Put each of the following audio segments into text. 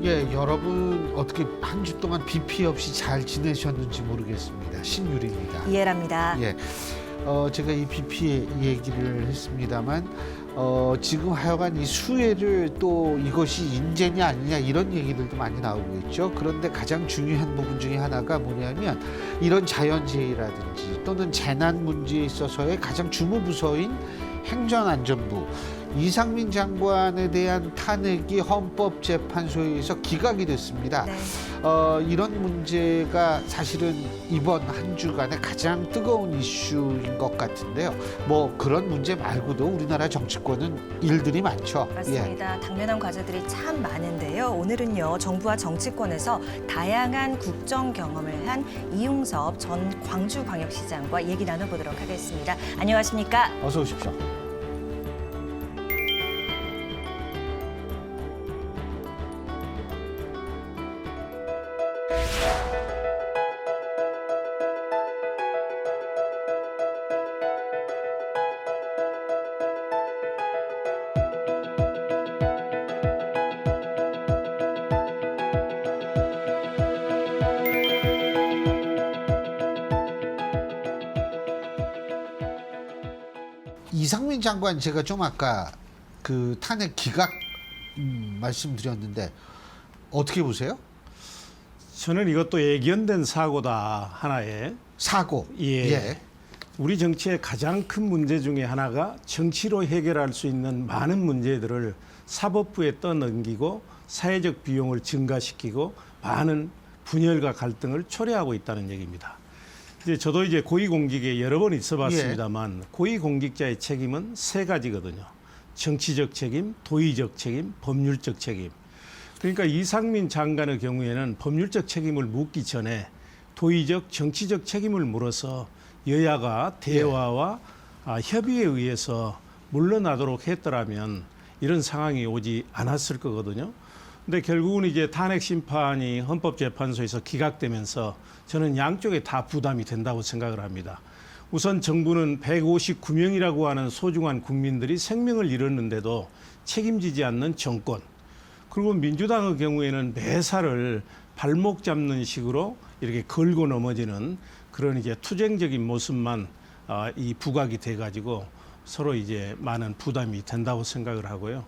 예, 여러분 어떻게 한 주 동안 비 피해 없이 잘 지내셨는지 모르겠습니다. 신유리입니다. 이해랍니다. 예, 제가 이 비 피해 얘기를 했습니다만 지금 하여간 이 수해를 또 이것이 인재냐 아니냐 이런 얘기들도 많이 나오고 있죠. 그런데 가장 중요한 부분 중에 하나가 뭐냐면 이런 자연재해라든지 또는 재난 문제에 있어서의 가장 주무부서인 행정안전부 이상민 장관에 대한 탄핵이 헌법재판소에서 기각이 됐습니다. 네. 이런 문제가 사실은 이번 한 주간의 가장 뜨거운 이슈인 것 같은데요. 뭐 그런 문제 말고도 우리나라 정치권은 일들이 많죠. 맞습니다. 당면한 과제들이 참 많은데요. 오늘은요, 정부와 정치권에서 다양한 국정 경험을 한 이용섭 전 광주광역시장과 얘기 나눠보도록 하겠습니다. 안녕하십니까? 어서 오십시오. 이상민 장관 제가 좀 아까 그 탄핵 기각 말씀드렸는데 어떻게 보세요? 저는 이것도 예견된 사고다 하나의. 사고. 예. 우리 정치의 가장 큰 문제 중에 하나가 정치로 해결할 수 있는 많은 문제들을 사법부에 떠넘기고 사회적 비용을 증가시키고 많은 분열과 갈등을 초래하고 있다는 얘기입니다. 저도 이제 고위공직에 여러 번 있어봤습니다만 고위공직자의 책임은 세 가지거든요. 정치적 책임, 도의적 책임, 법률적 책임. 그러니까 이상민 장관의 경우에는 법률적 책임을 묻기 전에 도의적, 정치적 책임을 물어서 여야가 대화와 협의에 의해서 물러나도록 했더라면 이런 상황이 오지 않았을 거거든요. 근데 결국은 이제 탄핵 심판이 헌법재판소에서 기각되면서 저는 양쪽에 다 부담이 된다고 생각을 합니다. 우선 정부는 159명이라고 하는 소중한 국민들이 생명을 잃었는데도 책임지지 않는 정권. 그리고 민주당의 경우에는 매사를 발목 잡는 식으로 이렇게 걸고 넘어지는 그런 이제 투쟁적인 모습만 이 부각이 돼가지고 서로 이제 많은 부담이 된다고 생각을 하고요.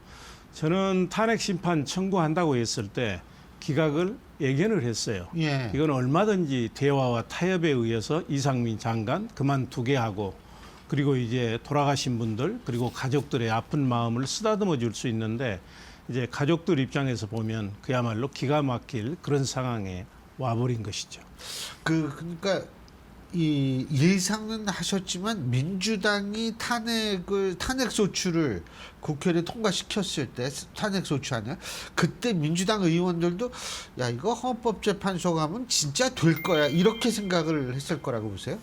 저는 탄핵 심판 청구한다고 했을 때 기각을 예견을 했어요. 예. 이건 얼마든지 대화와 타협에 의해서 이상민 장관 그만두게 하고 그리고 이제 돌아가신 분들 그리고 가족들의 아픈 마음을 쓰다듬어 줄 수 있는데 이제 가족들 입장에서 보면 그야말로 기가 막힐 그런 상황에 와버린 것이죠. 그러니까 이 예상은 하셨지만 민주당이 탄핵 소추를 국회를 통과시켰을 때 탄핵 소추안을 그때 민주당 의원들도 야 이거 헌법재판소 가면 진짜 될 거야 이렇게 생각을 했을 거라고 보세요?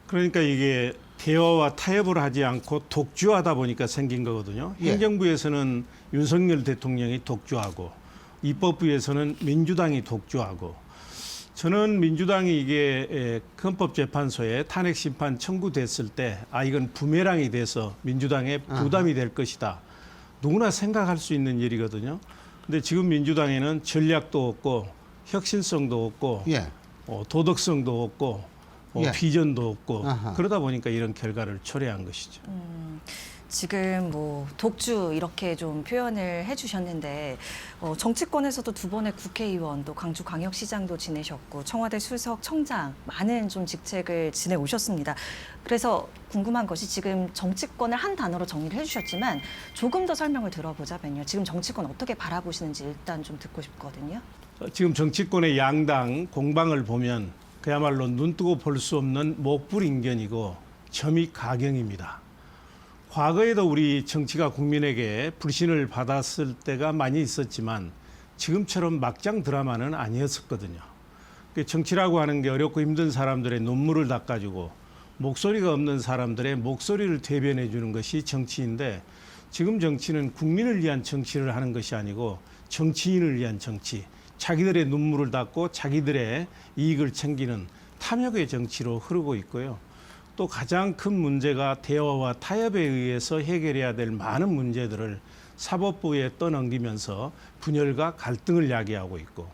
그러니까 이게 대화와 타협을 하지 않고 독주하다 보니까 생긴 거거든요. 예. 행정부에서는 윤석열 대통령이 독주하고 입법부에서는 민주당이 독주하고 저는 민주당이 이게 헌법재판소에 탄핵 심판 청구됐을 때 이건 부메랑이 돼서 민주당에 부담이 될 것이다. 누구나 생각할 수 있는 일이거든요. 근데 지금 민주당에는 전략도 없고 혁신성도 없고 예. 도덕성도 없고 예. 비전도 없고 아하. 그러다 보니까 이런 결과를 초래한 것이죠. 지금 뭐 독주 이렇게 좀 표현을 해주셨는데 정치권에서도 두 번의 국회의원 또 광주광역시장도 지내셨고 청와대 수석 청장 많은 좀 직책을 지내오셨습니다. 그래서 궁금한 것이 지금 정치권을 한 단어로 정리를 해주셨지만 조금 더 설명을 들어보자면요. 지금 정치권 어떻게 바라보시는지 일단 좀 듣고 싶거든요. 지금 정치권의 양당 공방을 보면 그야말로 눈뜨고 볼 수 없는 목불인견이고 점입가경입니다. 과거에도 우리 정치가 국민에게 불신을 받았을 때가 많이 있었지만 지금처럼 막장 드라마는 아니었었거든요. 정치라고 하는 게 어렵고 힘든 사람들의 눈물을 닦아주고 목소리가 없는 사람들의 목소리를 대변해 주는 것이 정치인데 지금 정치는 국민을 위한 정치를 하는 것이 아니고 정치인을 위한 정치, 자기들의 눈물을 닦고 자기들의 이익을 챙기는 탐욕의 정치로 흐르고 있고요. 또 가장 큰 문제가 대화와 타협에 의해서 해결해야 될 많은 문제들을 사법부에 떠넘기면서 분열과 갈등을 야기하고 있고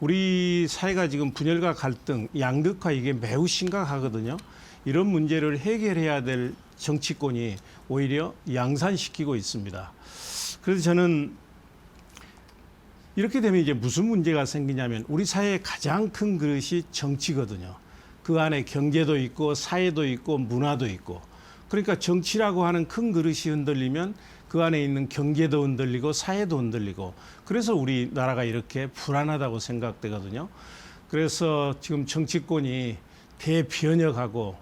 우리 사회가 지금 분열과 갈등, 양극화 이게 매우 심각하거든요. 이런 문제를 해결해야 될 정치권이 오히려 양산시키고 있습니다. 그래서 저는 이렇게 되면 이제 무슨 문제가 생기냐면 우리 사회의 가장 큰 그릇이 정치거든요. 그 안에 경제도 있고 사회도 있고 문화도 있고 그러니까 정치라고 하는 큰 그릇이 흔들리면 그 안에 있는 경제도 흔들리고 사회도 흔들리고 그래서 우리나라가 이렇게 불안하다고 생각되거든요. 그래서 지금 정치권이 대변혁하고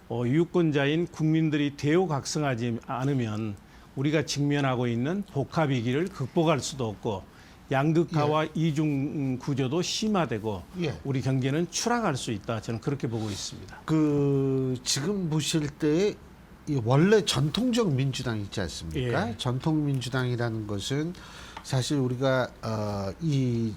유권자인 국민들이 대우각성하지 않으면 우리가 직면하고 있는 복합위기를 극복할 수도 없고 양극화와 이중 구조도 심화되고 우리 경제는 추락할 수 있다. 저는 그렇게 보고 있습니다. 지금 보실 때 이 원래 전통적 민주당 있지 않습니까? 전통 민주당이라는 것은 사실 우리가 이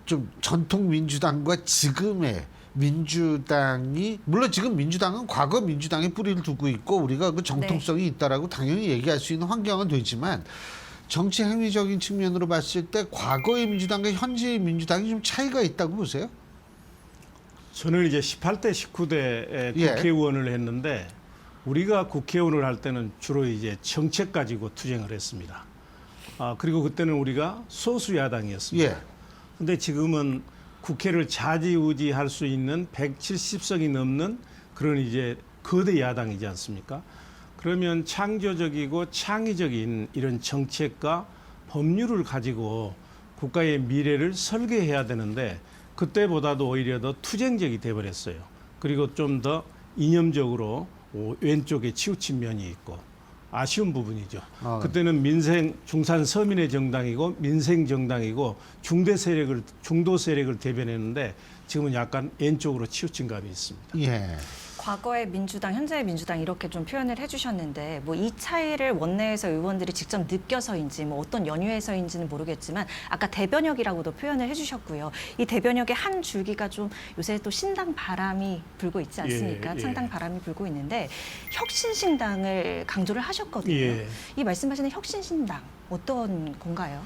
좀 전통 민주당과 지금의 민주당이 물론 지금 민주당은 과거 민주당의 뿌리를 두고 있고 우리가 그 정통성이 있다라고 당연히 얘기할 수 있는 환경은 되지만 정치 행위적인 측면으로 봤을 때 과거의 민주당과 현재의 민주당이 좀 차이가 있다고 보세요? 저는 이제 18대, 19대 국회의원을 했는데 우리가 국회의원을 할 때는 주로 이제 정책 가지고 투쟁을 했습니다. 그리고 그때는 우리가 소수 야당이었습니다. 근데 지금은 국회를 좌지우지할 수 있는 170석이 넘는 그런 이제 거대 야당이지 않습니까? 그러면 창조적이고 창의적인 이런 정책과 법률을 가지고 국가의 미래를 설계해야 되는데 그때보다도 오히려 더 투쟁적이 돼버렸어요. 그리고 좀 더 이념적으로 왼쪽에 치우친 면이 있고 아쉬운 부분이죠. 그때는 민생 중산 서민의 정당이고 민생 정당이고 중도 세력을 대변했는데 지금은 약간 왼쪽으로 치우친 감이 있습니다. 과거의 민주당, 현재의 민주당 이렇게 좀 표현을 해주셨는데 뭐 이 차이를 원내에서 의원들이 직접 느껴서인지 뭐 어떤 연유에서인지는 모르겠지만 아까 대변혁이라고도 표현을 해주셨고요. 이 대변혁의 한 줄기가 좀 요새 또 신당 바람이 불고 있지 않습니까? 창당 바람이 불고 있는데 혁신신당을 강조를 하셨거든요. 이 말씀하시는 혁신신당 어떤 건가요?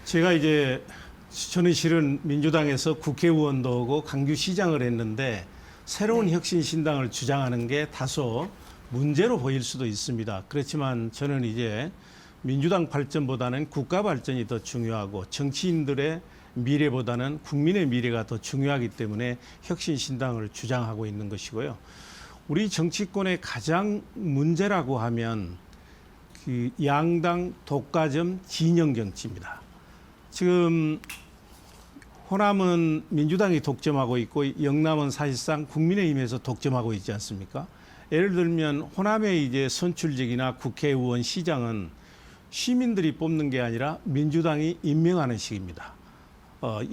제가 이제 저는 실은 민주당에서 국회의원도 하고 강주시장을 했는데 새로운 혁신신당을 주장하는 게 다소 문제로 보일 수도 있습니다. 그렇지만 저는 이제 민주당 발전보다는 국가 발전이 더 중요하고 정치인들의 미래보다는 국민의 미래가 더 중요하기 때문에 혁신신당을 주장하고 있는 것이고요. 우리 정치권의 가장 문제라고 하면 그 양당 독과점 진영 정치입니다. 지금 호남은 민주당이 독점하고 있고 영남은 사실상 국민의힘에서 독점하고 있지 않습니까? 예를 들면 호남의 이제 선출직이나 국회의원, 시장은 시민들이 뽑는 게 아니라 민주당이 임명하는 식입니다.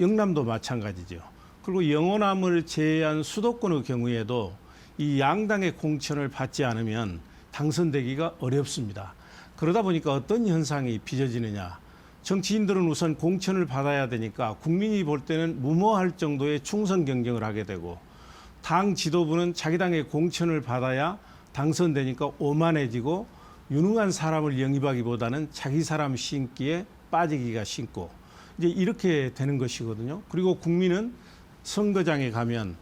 영남도 마찬가지죠. 그리고 영호남을 제외한 수도권의 경우에도 이 양당의 공천을 받지 않으면 당선되기가 어렵습니다. 그러다 보니까 어떤 현상이 빚어지느냐. 정치인들은 우선 공천을 받아야 되니까 국민이 볼 때는 무모할 정도의 충성 경쟁을 하게 되고 당 지도부는 자기 당의 공천을 받아야 당선되니까 오만해지고 유능한 사람을 영입하기보다는 자기 사람 심기에 빠지기가 쉽고 이제 이렇게 되는 것이거든요. 그리고 국민은 선거장에 가면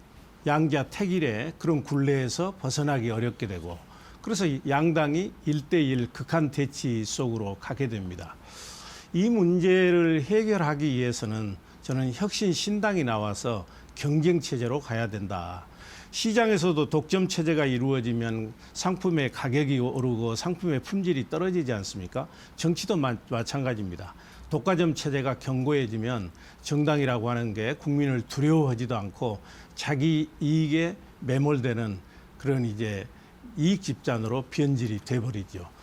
양자택일의 그런 굴레에서 벗어나기 어렵게 되고 그래서 양당이 1대1 극한 대치 속으로 가게 됩니다. 이 문제를 해결하기 위해서는 저는 혁신신당이 나와서 경쟁체제로 가야 된다. 시장에서도 독점체제가 이루어지면 상품의 가격이 오르고 상품의 품질이 떨어지지 않습니까? 정치도 마찬가지입니다. 독과점 체제가 견고해지면 정당이라고 하는 게 국민을 두려워하지도 않고 자기 이익에 매몰되는 그런 이제 이익 집단으로 변질이 돼버리죠.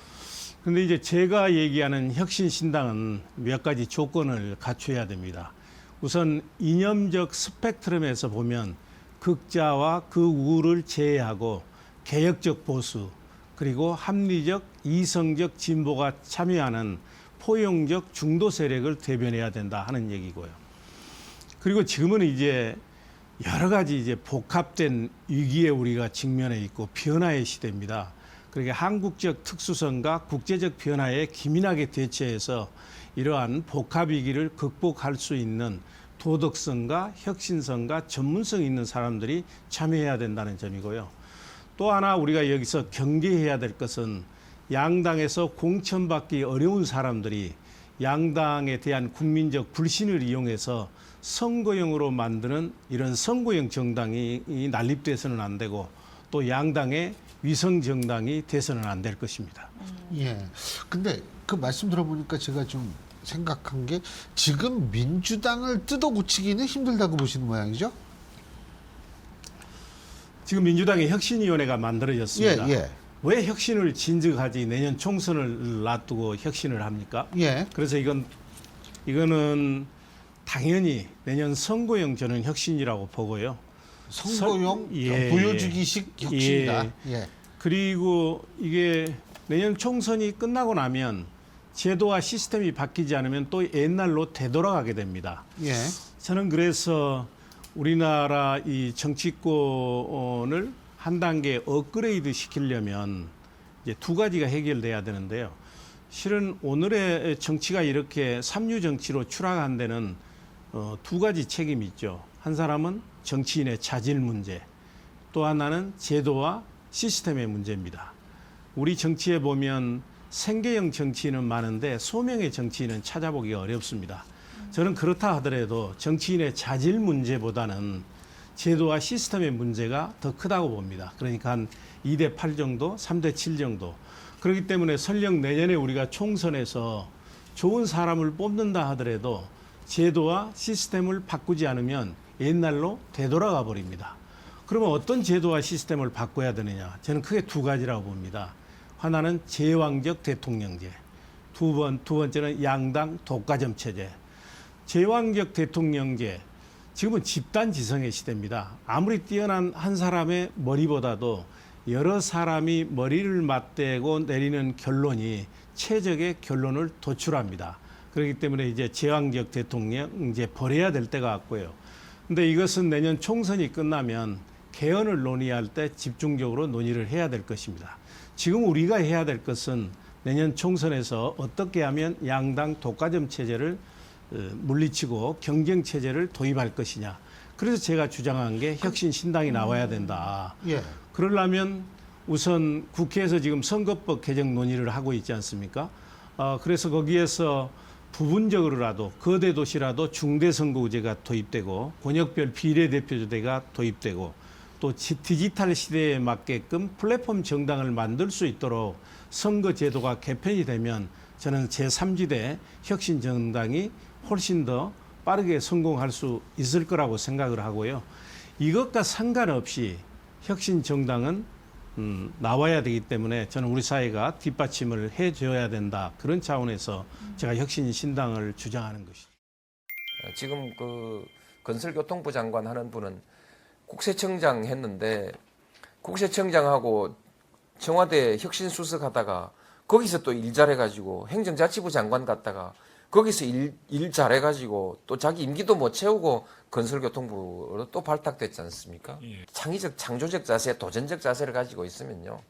근데 이제 제가 얘기하는 혁신신당은 몇 가지 조건을 갖춰야 됩니다. 우선 이념적 스펙트럼에서 보면 극자와 그 우를 제외하고 개혁적 보수 그리고 합리적 이성적 진보가 참여하는 포용적 중도 세력을 대변해야 된다 하는 얘기고요. 그리고 지금은 이제 여러 가지 이제 복합된 위기에 우리가 직면해 있고 변화의 시대입니다. 그러니까 한국적 특수성과 국제적 변화에 기민하게 대처해서 이러한 복합위기를 극복할 수 있는 도덕성과 혁신성과 전문성 있는 사람들이 참여해야 된다는 점이고요. 또 하나 우리가 여기서 경계해야 될 것은 양당에서 공천받기 어려운 사람들이 양당에 대한 국민적 불신을 이용해서 선거용으로 만드는 이런 선거용 정당이 난립돼서는 안 되고 또 양당의 위성 정당이 돼서는 안 될 것입니다. 예. 근데 그 말씀 들어보니까 제가 좀 생각한 게 지금 민주당을 뜯어고치기는 힘들다고 보시는 모양이죠? 지금 민주당의 혁신위원회가 만들어졌습니다. 예, 예. 왜 혁신을 진즉하지 내년 총선을 놔두고 혁신을 합니까? 예. 그래서 이거는 당연히 내년 선거용 저는 혁신이라고 보고요. 선거용 예, 보여주기식 혁신이다. 예. 그리고 이게 내년 총선이 끝나고 나면 제도와 시스템이 바뀌지 않으면 또 옛날로 되돌아가게 됩니다. 예. 저는 그래서 우리나라 이 정치권을 한 단계 업그레이드 시키려면 이제 두 가지가 해결돼야 되는데요. 실은 오늘의 정치가 이렇게 삼류 정치로 추락한 데는 두 가지 책임이 있죠. 한 사람은 정치인의 자질 문제, 또 하나는 제도와 시스템의 문제입니다. 우리 정치에 보면 생계형 정치인은 많은데 소명의 정치인은 찾아보기가 어렵습니다. 저는 그렇다 하더라도 정치인의 자질 문제보다는 제도와 시스템의 문제가 더 크다고 봅니다. 그러니까 한 2대 8 정도, 3대 7 정도. 그렇기 때문에 설령 내년에 우리가 총선에서 좋은 사람을 뽑는다 하더라도 제도와 시스템을 바꾸지 않으면 옛날로 되돌아가 버립니다. 그러면 어떤 제도와 시스템을 바꿔야 되느냐? 저는 크게 두 가지라고 봅니다. 하나는 제왕적 대통령제, 두 번째는 양당 독과점 체제. 제왕적 대통령제, 지금은 집단 지성의 시대입니다. 아무리 뛰어난 한 사람의 머리보다도 여러 사람이 머리를 맞대고 내리는 결론이 최적의 결론을 도출합니다. 그렇기 때문에 이제 제왕적 대통령 이제 버려야 될 때가 왔고요. 근데 이것은 내년 총선이 끝나면 개헌을 논의할 때 집중적으로 논의를 해야 될 것입니다. 지금 우리가 해야 될 것은 내년 총선에서 어떻게 하면 양당 독과점 체제를 물리치고 경쟁 체제를 도입할 것이냐. 그래서 제가 주장한 게 혁신 신당이 나와야 된다. 예. 그러려면 우선 국회에서 지금 선거법 개정 논의를 하고 있지 않습니까? 그래서 거기에서 부분적으로라도 거대 도시라도 중대선거구제가 도입되고 권역별 비례대표제가 도입되고 또 디지털 시대에 맞게끔 플랫폼 정당을 만들 수 있도록 선거제도가 개편이 되면 저는 제3지대 혁신 정당이 훨씬 더 빠르게 성공할 수 있을 거라고 생각을 하고요. 이것과 상관없이 혁신 정당은 나와야 되기 때문에 저는 우리 사회가 뒷받침을 해줘야 된다. 그런 차원에서 제가 혁신 신당을 주장하는 것이죠. 지금 그 건설교통부 장관 하는 분은 국세청장 했는데 국세청장하고 청와대 혁신수석 하다가 거기서 또 일 잘해가지고 행정자치부 장관 갔다가 거기서 일 잘해가지고 또 자기 임기도 못 채우고 건설교통부로 또 발탁됐지 않습니까? 예. 창의적, 창조적 자세, 도전적 자세를 가지고 있으면요.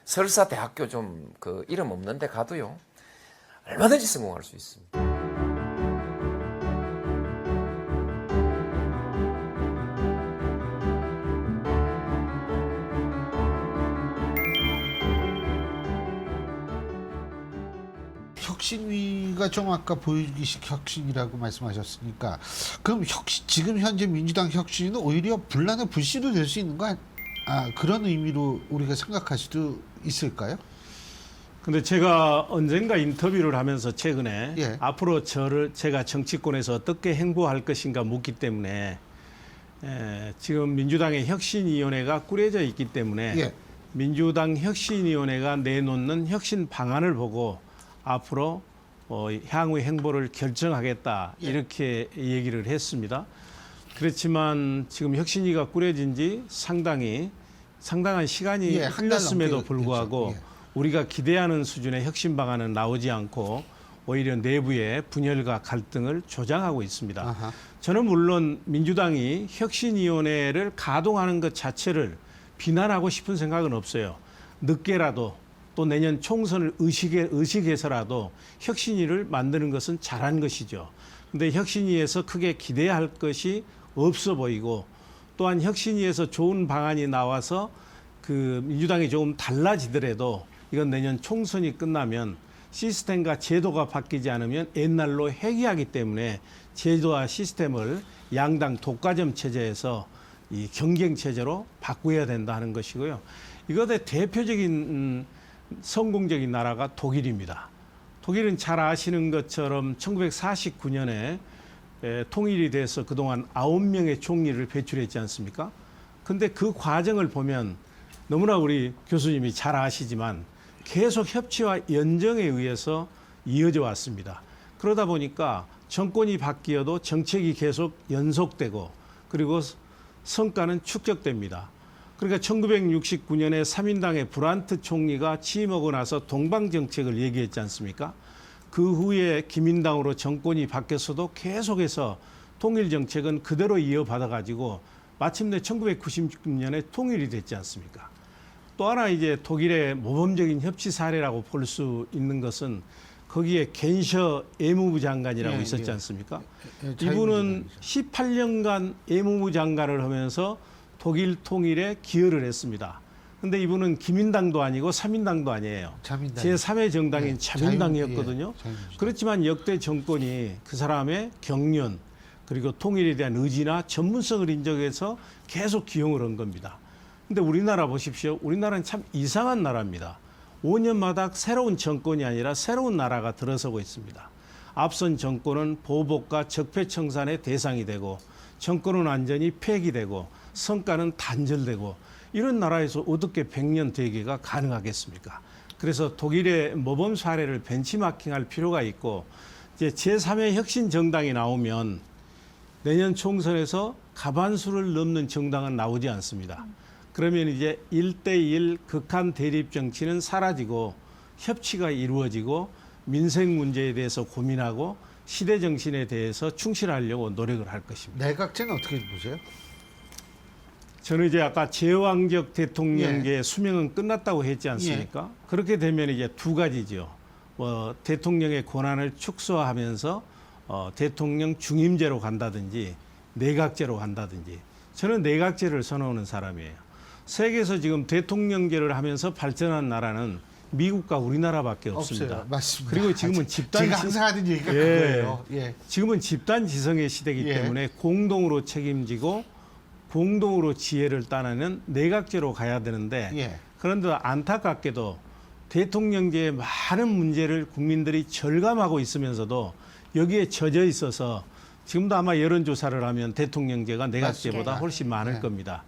설사 대학교 좀 그 이름 없는 데 가도요. 얼마든지 성공할 수 있습니다. 혁신위가 좀 아까 보여주기식 혁신이라고 말씀하셨으니까 그럼 지금 현재 민주당 혁신은 오히려 분란의 불씨로 될 수 있는 거 그런 의미로 우리가 생각할 수도 있을까요? 근데 제가 언젠가 인터뷰를 하면서 최근에 예. 앞으로 제가 정치권에서 어떻게 행보할 것인가 묻기 때문에 지금 민주당의 혁신위원회가 꾸려져 있기 때문에 예. 민주당 혁신위원회가 내놓는 혁신 방안을 보고 앞으로 향후의 행보를 결정하겠다 이렇게 얘기를 했습니다. 그렇지만 지금 혁신위가 꾸려진 지 상당한 시간이 흘렀음에도 불구하고 예. 우리가 기대하는 수준의 혁신 방안은 나오지 않고 오히려 내부의 분열과 갈등을 조장하고 있습니다. 아하. 저는 물론 민주당이 혁신위원회를 가동하는 것 자체를 비난하고 싶은 생각은 없어요. 늦게라도 또 내년 총선을 의식해서라도 혁신위를 만드는 것은 잘한 것이죠. 근데 혁신위에서 크게 기대할 것이 없어 보이고, 또한 혁신위에서 좋은 방안이 나와서 그 민주당이 조금 달라지더라도 이건 내년 총선이 끝나면 시스템과 제도가 바뀌지 않으면 옛날로 회귀하기 때문에 제도와 시스템을 양당 독과점 체제에서 이 경쟁 체제로 바꾸어야 된다 하는 것이고요. 이것의 대표적인 성공적인 나라가 독일입니다. 독일은 잘 아시는 것처럼 1949년에 통일이 돼서 그동안 9명의 총리를 배출했지 않습니까? 근데 그 과정을 보면 너무나 우리 교수님이 잘 아시지만 계속 협치와 연정에 의해서 이어져 왔습니다. 그러다 보니까 정권이 바뀌어도 정책이 계속 연속되고 그리고 성과는 축적됩니다. 그러니까 1969년에 3인당의 브란트 총리가 취임하고 나서 동방정책을 얘기했지 않습니까? 그 후에 기민당으로 정권이 바뀌었어도 계속해서 통일정책은 그대로 이어받아가지고 마침내 1996년에 통일이 됐지 않습니까? 또 하나 이제 독일의 모범적인 협치 사례라고 볼 수 있는 것은 거기에 겐셔 외무부 장관이라고 있었지 않습니까? 이분은 18년간 외무부 장관을 하면서 독일 통일에 기여를 했습니다. 근데 이분은 기민당도 아니고 3인당도 아니에요. 제3의 정당인 자민당이었거든요. 그렇지만 역대 정권이 그 사람의 경륜 그리고 통일에 대한 의지나 전문성을 인정해서 계속 기용을 한 겁니다. 근데 우리나라 보십시오. 우리나라는 참 이상한 나라입니다. 5년마다 새로운 정권이 아니라 새로운 나라가 들어서고 있습니다. 앞선 정권은 보복과 적폐청산의 대상이 되고 정권은 완전히 폐기되고 성과는 단절되고 이런 나라에서 어떻게 100년 대계가 가능하겠습니까? 그래서 독일의 모범 사례를 벤치마킹할 필요가 있고 이제 제3의 혁신 정당이 나오면 내년 총선에서 과반수를 넘는 정당은 나오지 않습니다. 그러면 이제 1대1 극한 대립 정치는 사라지고 협치가 이루어지고 민생 문제에 대해서 고민하고 시대 정신에 대해서 충실하려고 노력을 할 것입니다. 내각제는 어떻게 보세요? 저는 이제 아까 제왕적 대통령의 수명은 끝났다고 했지 않습니까? 그렇게 되면 이제 두 가지죠. 대통령의 권한을 축소하면서 대통령 중임제로 간다든지 내각제로 간다든지 저는 내각제를 선호하는 사람이에요. 세계에서 지금 대통령제를 하면서 발전한 나라는 미국과 우리나라밖에 없습니다. 없어요. 맞습니다. 그리고 지금은 집단 제가 항상 하는 얘기가 그거예요. 지금은 집단 지성의 시대이기 때문에 공동으로 책임지고 공동으로 지혜를 따내는 내각제로 가야 되는데 그런데 안타깝게도 대통령제의 많은 문제를 국민들이 절감하고 있으면서도 여기에 젖어 있어서 지금도 아마 여론조사를 하면 대통령제가 내각제보다 훨씬 많을 겁니다.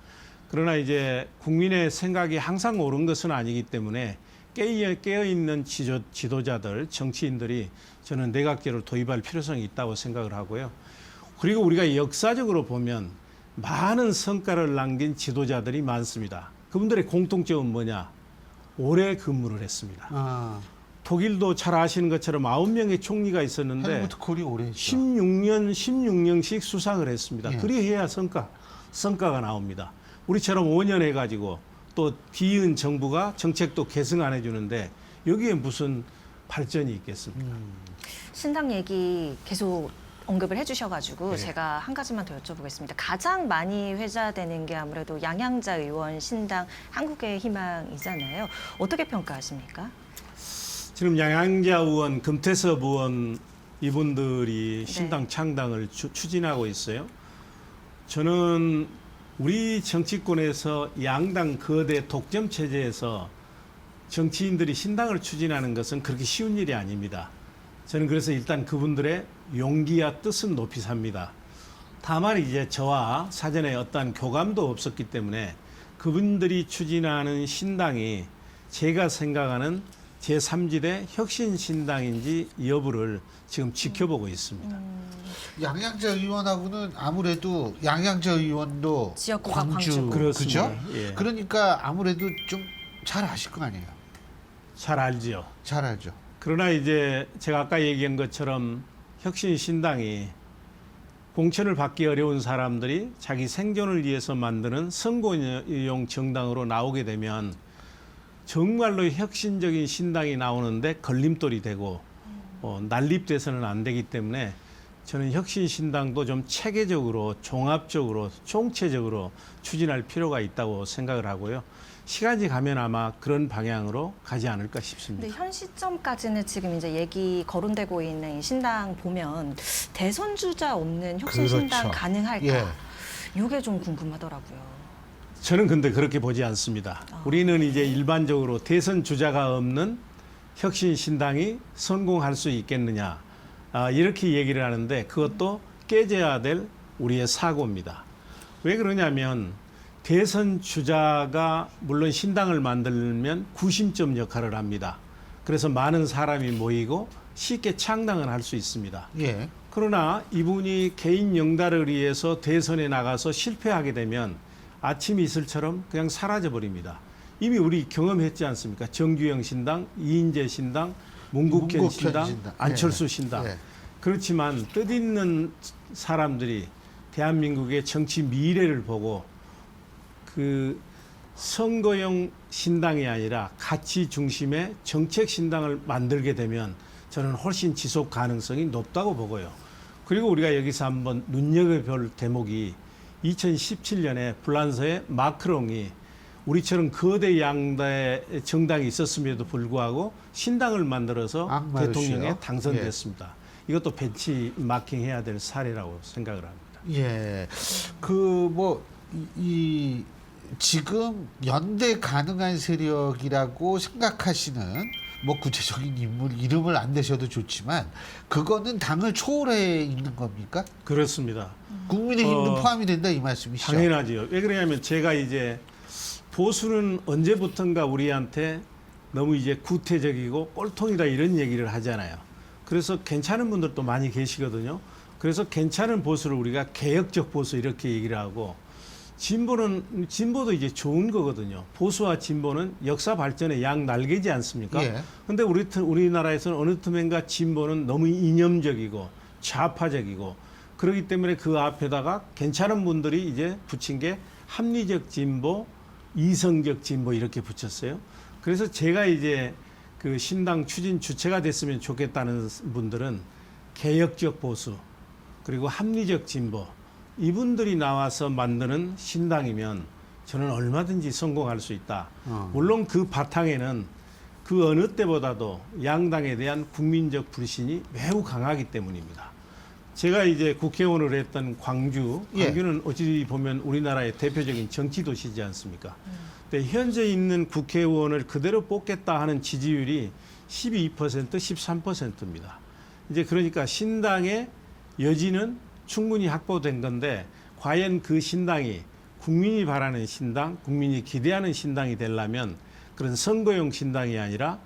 그러나 이제 국민의 생각이 항상 옳은 것은 아니기 때문에 깨어있는 지도자들, 정치인들이 저는 내각제를 도입할 필요성이 있다고 생각을 하고요. 그리고 우리가 역사적으로 보면 많은 성과를 남긴 지도자들이 많습니다. 그분들의 공통점은 뭐냐? 오래 근무를 했습니다. 독일도 잘 아시는 것처럼 9명의 총리가 있었는데 헬무트 콜이 오래 했죠. 16년씩 수상을 했습니다. 그리해야 성과가 나옵니다. 우리처럼 5년 해가지고 또 뒤은 정부가 정책도 계승 안 해주는데 여기에 무슨 발전이 있겠습니까? 신당 얘기 계속 언급을 해주셔가지고 제가 한 가지만 더 여쭤보겠습니다. 가장 많이 회자되는 게 아무래도 양양자 의원 신당 한국의 희망이잖아요. 어떻게 평가하십니까? 지금 양양자 의원, 금태섭 의원 이분들이 신당 창당을 추진하고 있어요. 저는 우리 정치권에서 양당 거대 독점 체제에서 정치인들이 신당을 추진하는 것은 그렇게 쉬운 일이 아닙니다. 저는 그래서 일단 그분들의 용기와 뜻은 높이 삽니다. 다만 이제 저와 사전에 어떠한 교감도 없었기 때문에 그분들이 추진하는 신당이 제가 생각하는 제3지대 혁신신당인지 여부를 지금 지켜보고 있습니다. 양양자 의원하고는 아무래도 양양자 의원도 지역구가 광주, 그렇습니다. 그죠? 예. 그러니까 아무래도 좀 잘 아실 거 아니에요. 잘 알죠. 잘 알죠. 그러나 이제 제가 아까 얘기한 것처럼 혁신신당이 공천을 받기 어려운 사람들이 자기 생존을 위해서 만드는 선거용 정당으로 나오게 되면 정말로 혁신적인 신당이 나오는데 걸림돌이 되고 난립돼서는 안 되기 때문에 저는 혁신신당도 좀 체계적으로 종합적으로 총체적으로 추진할 필요가 있다고 생각을 하고요. 시간이 가면 아마 그런 방향으로 가지 않을까 싶습니다. 근데 현 시점까지는 지금 이제 얘기 거론되고 있는 이 신당 보면 대선 주자 없는 혁신신당 그렇죠. 가능할까? 예. 이게 좀 궁금하더라고요. 저는 근데 그렇게 보지 않습니다. 우리는 이제 일반적으로 대선 주자가 없는 혁신신당이 성공할 수 있겠느냐 이렇게 얘기를 하는데 그것도 깨져야 될 우리의 사고입니다. 왜 그러냐면 대선 주자가 물론 신당을 만들면 구심점 역할을 합니다. 그래서 많은 사람이 모이고 쉽게 창당을 할 수 있습니다. 예. 그러나 이분이 개인 영달을 위해서 대선에 나가서 실패하게 되면 아침 이슬처럼 그냥 사라져 버립니다. 이미 우리 경험했지 않습니까? 정규영 신당, 이인재 신당, 문국현 신당, 안철수 신당. 예. 그렇지만 뜻있는 사람들이 대한민국의 정치 미래를 보고 그 선거용 신당이 아니라 가치 중심의 정책 신당을 만들게 되면 저는 훨씬 지속 가능성이 높다고 보고요. 그리고 우리가 여기서 한번 눈여겨볼 대목이 2017년에 프랑스의 마크롱이 우리처럼 거대 양대 정당이 있었음에도 불구하고 신당을 만들어서 악마르시요? 대통령에 당선됐습니다. 이것도 벤치마킹 해야 될 사례라고 생각을 합니다. 예. 이 지금 연대 가능한 세력이라고 생각하시는 뭐 구체적인 인물 이름을 안 대셔도 좋지만 그거는 당을 초월해 있는 겁니까? 그렇습니다. 국민의힘도 포함이 된다 이 말씀이시죠? 당연하지요. 왜 그러냐면 제가 이제 보수는 언제부턴가 우리한테 너무 이제 구태적이고 꼴통이다 이런 얘기를 하잖아요. 그래서 괜찮은 분들도 많이 계시거든요. 그래서 괜찮은 보수를 우리가 개혁적 보수 이렇게 얘기를 하고 진보도 이제 좋은 거거든요. 보수와 진보는 역사 발전의 양 날개지 않습니까? 예. 근데 우리나라에서는 어느 틈엔가 진보는 너무 이념적이고 좌파적이고 그렇기 때문에 그 앞에다가 괜찮은 분들이 이제 붙인 게 합리적 진보, 이성적 진보 이렇게 붙였어요. 그래서 제가 이제 그 신당 추진 주체가 됐으면 좋겠다는 분들은 개혁적 보수 그리고 합리적 진보 이분들이 나와서 만드는 신당이면 저는 얼마든지 성공할 수 있다. 물론 그 바탕에는 그 어느 때보다도 양당에 대한 국민적 불신이 매우 강하기 때문입니다. 제가 이제 국회의원을 했던 광주는 어찌 보면 우리나라의 대표적인 정치 도시지 않습니까? 근데 현재 있는 국회의원을 그대로 뽑겠다 하는 지지율이 12%, 13%입니다. 이제 그러니까 신당의 여지는 충분히 확보된 건데 과연 그 신당이 국민이 바라는 신당, 국민이 기대하는 신당이 되려면 그런 선거용 신당이 아니라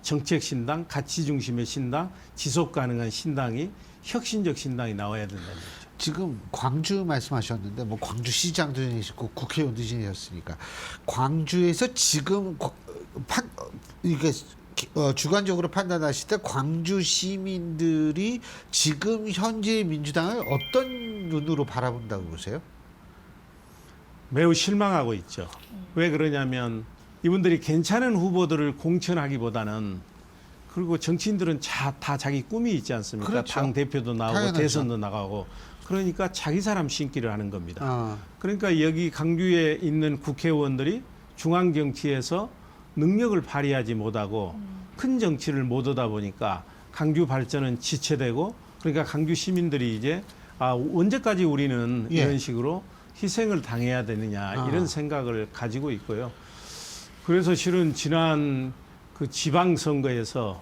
정책 신당, 가치 중심의 신당, 지속 가능한 신당이 혁신적 신당이 나와야 된다는 거죠. 지금 광주 말씀하셨는데 뭐 광주시장도 지내셨고 국회의원도 지내셨으니까 광주에서 지금 이게 주관적으로 판단하실 때 광주 시민들이 지금 현재 민주당을 어떤 눈으로 바라본다고 보세요? 매우 실망하고 있죠. 왜 그러냐면 이분들이 괜찮은 후보들을 공천하기보다는 그리고 정치인들은 다 자기 꿈이 있지 않습니까? 그렇죠. 당 대표도 나오고 당연하죠. 대선도 나가고 그러니까 자기 사람 신기를 하는 겁니다. 그러니까 여기 강주에 있는 국회의원들이 중앙 정치에서 능력을 발휘하지 못하고 큰 정치를 못 하다 보니까 강주 발전은 지체되고 그러니까 강주 시민들이 이제 언제까지 우리는 이런 식으로 희생을 당해야 되느냐 이런 생각을 가지고 있고요. 그래서 실은 지난 그 지방선거에서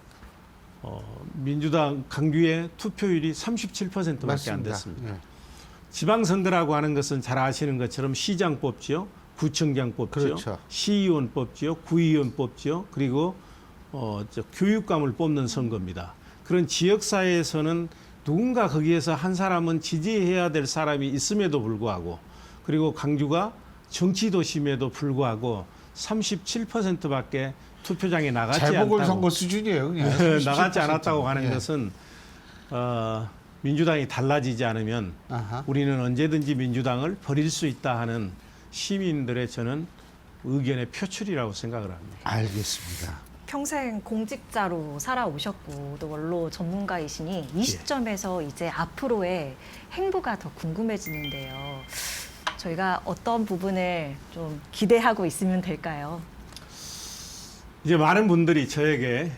민주당 강주의 투표율이 37%밖에 안 됐습니다. 지방선거라고 하는 것은 잘 아시는 것처럼 시장 뽑지요, 구청장 뽑지요, 그렇죠. 시의원 뽑지요, 구의원 뽑지요, 그리고 교육감을 뽑는 선거입니다. 그런 지역사회에서는 누군가 거기에서 한 사람은 지지해야 될 사람이 있음에도 불구하고 그리고 강주가 정치도심에도 불구하고 37%밖에 투표장에 나가지 않다고 재보궐선거 수준이에요. 그냥 나가지 않았다고 하는 예. 것은 민주당이 달라지지 않으면 우리는 언제든지 민주당을 버릴 수 있다 하는 시민들의 저는 의견의 표출이라고 생각을 합니다. 알겠습니다. 평생 공직자로 살아오셨고 또 원로 전문가이시니 이 시점에서 이제 앞으로의 행보가 더 궁금해지는데요. 저희가 어떤 부분을 좀 기대하고 있으면 될까요? 이제 많은 분들이 저에게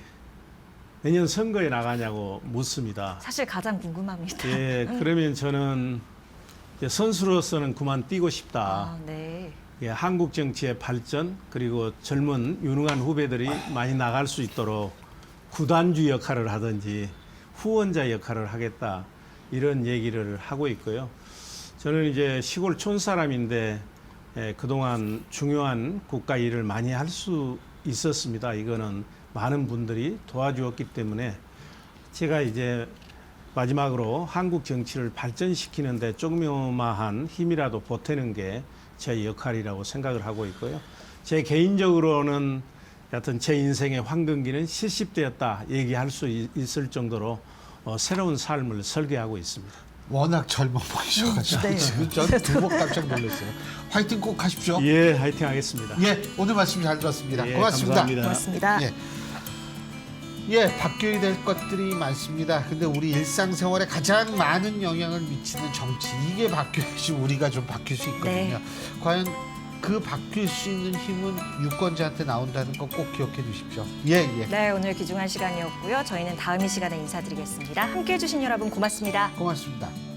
내년 선거에 나가냐고 묻습니다. 사실 가장 궁금합니다. 예, 그러면 저는 이제 선수로서는 그만 뛰고 싶다. 아, 네. 예, 한국 정치의 발전 그리고 젊은 유능한 후배들이 많이 나갈 수 있도록 구단주 역할을 하든지 후원자 역할을 하겠다 이런 얘기를 하고 있고요. 저는 이제 시골 촌 사람인데 그동안 중요한 국가 일을 많이 할 수 있었습니다. 이거는 많은 분들이 도와주었기 때문에 제가 이제 마지막으로 한국 정치를 발전시키는데 조그마한 힘이라도 보태는 게 제 역할이라고 생각을 하고 있고요. 제 개인적으로는 여하튼 제 인생의 황금기는 70대였다 얘기할 수 있을 정도로 새로운 삶을 설계하고 있습니다. 워낙 젊어 보이셔가지고 네. 지금 저두번 깜짝 놀랐어요. 화이팅 꼭 하십시오. 예, 화이팅 하겠습니다. 예, 오늘 말씀 잘 들었습니다. 예, 고맙습니다. 감사합니다. 고맙습니다. 예, 바뀌어야 될 것들이 많습니다. 근데 우리 일상생활에 가장 많은 영향을 미치는 정치, 이게 바뀌어야지 우리가 좀 바뀔 수 있거든요. 네. 과연 그 바뀔 수 있는 힘은 유권자한테 나온다는 거 꼭 기억해 주십시오. 예, 예. 네, 오늘 귀중한 시간이었고요. 저희는 다음 이 시간에 인사드리겠습니다. 함께해 주신 여러분 고맙습니다. 고맙습니다.